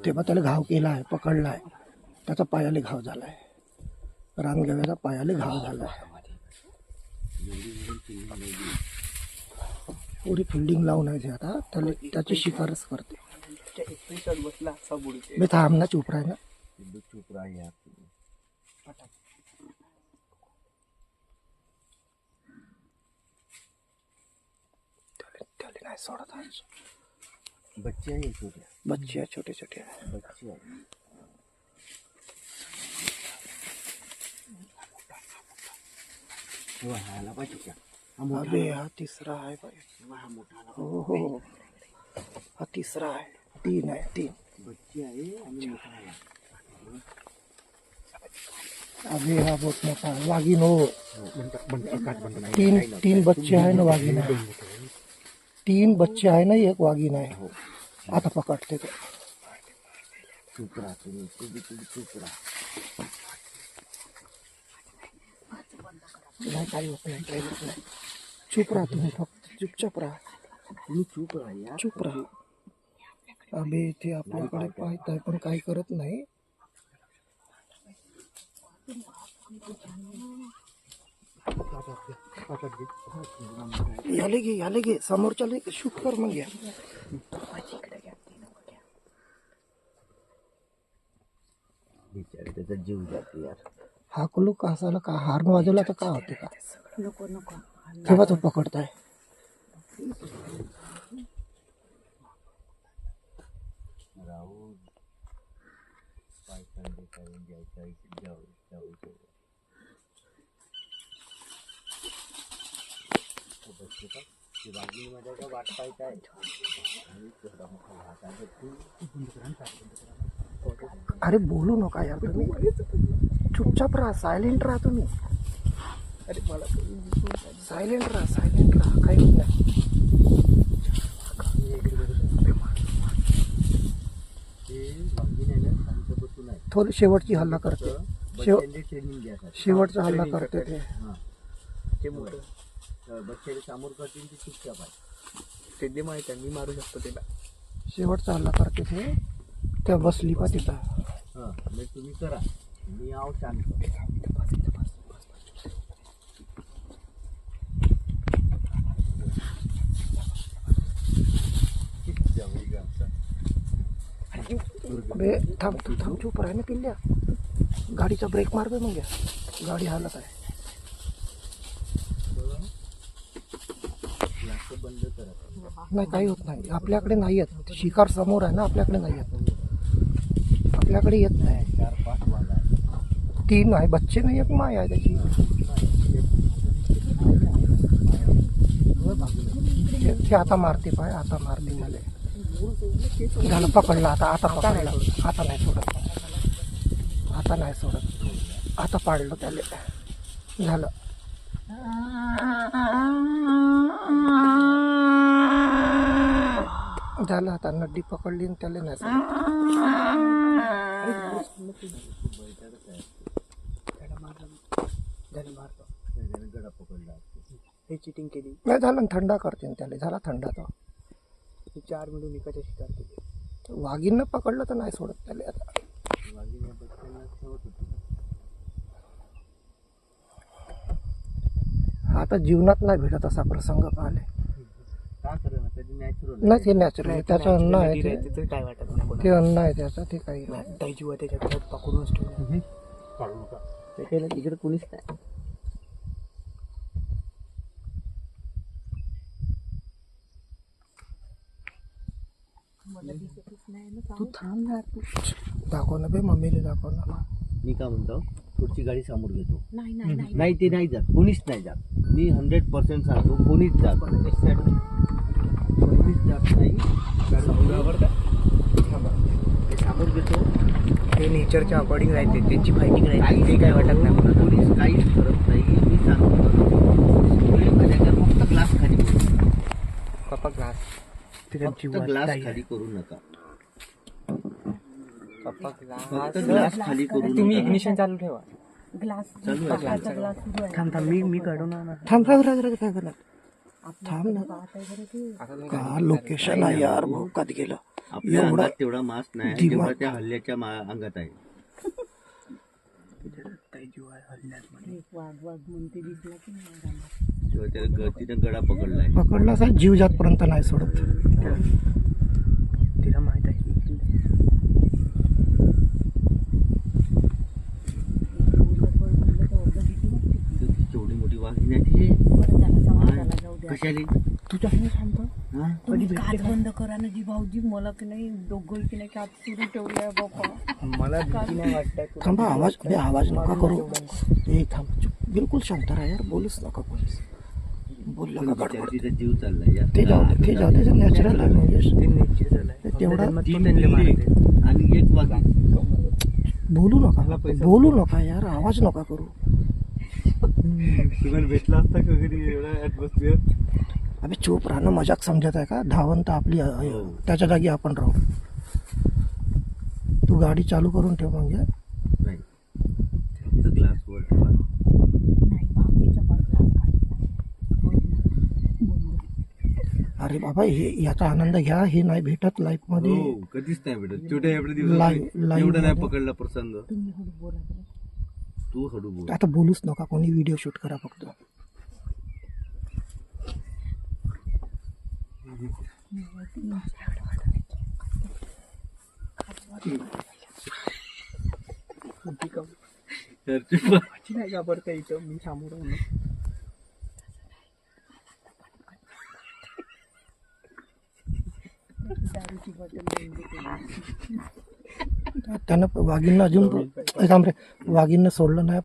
तेव्हा त्याला घाव केला आहे, पकडला आहे, त्याचा पायाले घाव झाला आहे, रानगव्याचा पायाले घाव झाला आहे. पुरी फिल्डिंग लावून आहे ते आता त्याला त्याची शिफारस करते. मी थांब ना, चुप राह ना. त्याला नाही सोडत आज. बच्चे आहे छोटे, बच्चे आहे, छोटे छोटे आहे. बच्चे आहे. ह्याला पाहिजे का? अबे हा तिसरा आहे भाई. हो हो हो. हा तिसरा आहे. 3 आहे, 3 बच्चे आहे आणि मोठा आहे. अबे हा बहुत मोठा आहे. वाघीण हो. 3 बच्चे आहे ना वाघीण आहे. 3 बच्चे आहे ना, एक वाघीण आहे. आता पकडते तो. चुप राहा तुम्ही, चुप राहा. नाही, काही होत नाही, काही होत नाही. चुप राहा तुम्ही, फक्त चुपचाप राहा. तुम्ही चुप राहा यार. चुप राहा. अबे ते आपल्याकडे पाहत आहे पण काही करत नाही. याले घे समोरच्याला शूट कर मग. या बिचारे त्याचा जीव जातो यार. हा कुलू कासाला का हार्न वाजवला तर का होते का? नको नको. तेव्हा तो पकडताय. राहू पायथन करून जायचं जाऊ. मध्ये का वाट पाहताय आणि थोडा मोठा भात आहे. अरे बोलू नका यार तुम्ही, चुपचाप राहा, सायलेंट राहा तुम्ही. अरे मला सायलेंट राहा, काही होत नाही. थोडी शेवटची हल्ला करते, शेवटचा हल्ला करते ते. ते मोठं बच्चे समोर करतील ते चुपचाप आहे. ते माहिती आहे, मी मारू शकतो त्याला. शेवटचा हल्ला करते ते. त्या बसली पा तिथं. हां म्हणजे तुम्ही करा, मी आव शांत. बे थांब चुप राह ना पिल्ल्या. गाडीचा ब्रेक मार बे मग. गाडी हालत आहे. बंद करा. नाही, काही होत नाही. आपल्याकडे नाही येत. शिकार समोर आहे ना, आपल्याकडे नाही येत. आपल्याकडे येत नाही. 4-5 वाघ आहे. 3 आहे बच्चे नाही, एक माय आहे त्याची. ते आता मारते पाय, आता मारते मला. झालं, पकडला आता पकडला. आता नाही सोडत. आता पाडलं त्याला. झालं. झालं आता नड्डी पकडली आणि त्याला नाही सोडत. गडा पकडला. हे चिटिंग केली. नाही झालं, थंडा करते त्याला. झाला थंडा तो. 4 मिळून एकाच्या शिकार केली. वाघीनं पकडलं तर नाही सोडत त्याला आता. वाघीने बच्चांना ठेवत होती. आता जीवनात नाही भेटत असा प्रसंग पाहिले. का करेना, त्याची नॅचरल नाही, ते नॅचरल आहे. त्याचं अन्न आहे ते. ते काय वाटत नाही कोणाला. ते अन्न आहे त्याचं, ते काही नाही. ताई जीव त्याच्यात पकडूनच ठेवलं. काढू नका. त्याला तिकडे कोणीच नाही. तू थांब ना. दाखव ना बे, मम्मीला दाखव ना. मी काय म्हणतो, पुढची गाडी समोर घेतो. नाही नाही ते नाही जात, कोणीच नाही जात. मी 100% सांगतो, कोणीच जात नाही. ते समोर घेतो. ते नेचरच्या अकॉर्डिंग राहते, त्यांची फायटिंग राहते. ते काय वाटत नाही कोणाला. कोणीच काहीच करत नाही. मी सांगतो फक्त ग्लास खाली करू. पप्पा ग्लास फक्त ग्लास खाली करू नका. पप्पा फक्त ग्लास खाली करू नका. तुम्ही इग्निशन चालू ठेवा. ग्लास चालू आहे. ग्लास सुरू आहे. थांब मी काढून ना. थांब काय करत. थांब ना. का लोकेशन आहे यार, भाऊ कधी गेलं. आपल्या एवढा अंगात तेवढा मास नाही दिमाग. जेवढा त्या हल्ल्याच्या अंगात आहे. एक वाघ वाघ म्हणते दिसला की नाही अंगाला. तेव्हा त्याला तिने गडा पकडलाय. पकडला असा जीव जातपर्यंत नाही सोडत. तिला माहित आहे केवढी मोठी वाघीण आहे ती. बरं झालं समाजाला जाऊ द्या. कशाली तुझ्या हानी शांत हा? तुम्ही काच बंद करा ना जी भाऊजी, मला की नाही दोघं की नाही काच सुरू ठेवलंय बाप्पा. मला भीती नाही वाटत. थांबा, आवाज नका करू. ए थांब, चुप, बिलकुल शांत राहा यार, बोलूच नका कोणीच. बोलला का बिचारी गडबड. तिचा जीव चाललाय यार. ते जाऊ दे नॅचरल आहे म्हणजे. ते नेचर झालंय. तेवढा तीन बिल्ली आणि एक वाघीण. बोलू नका यार, आवाज नका करू. तुम्हाला भेटला असता का कधी एवढा ऍटमॉस्फिअर? अबे चूप राहणं मजाक समजत आहे का? धावंत आपली त्याच्या जागी आपण राहू. तू गाडी चालू करून ठेव म्हणजे. नाही फक्त ग्लास वर ठेवा. नाही भाऊजीचा पण ग्लास काढला. अरे बाबा, हे याचा आनंद घ्या. हे नाही भेटत लाईफ मध्ये. हो, कधीच नाही भेटत. छोट्या एवढ्या लाईव्ह- दिवसात एवढा नाही मध्ये. पकडला प्रसंग. तुम्ही हळू बोला बरं. तू हळू बोल. आता बोलूच नका कोणी, व्हिडिओ शूट करा फक्त. नाही घाबरता इथं मी थांबू राहून. दारूची बॉटल घेऊन देते. त्यानं वाघींना अजून वाघींना सोडलं नाही.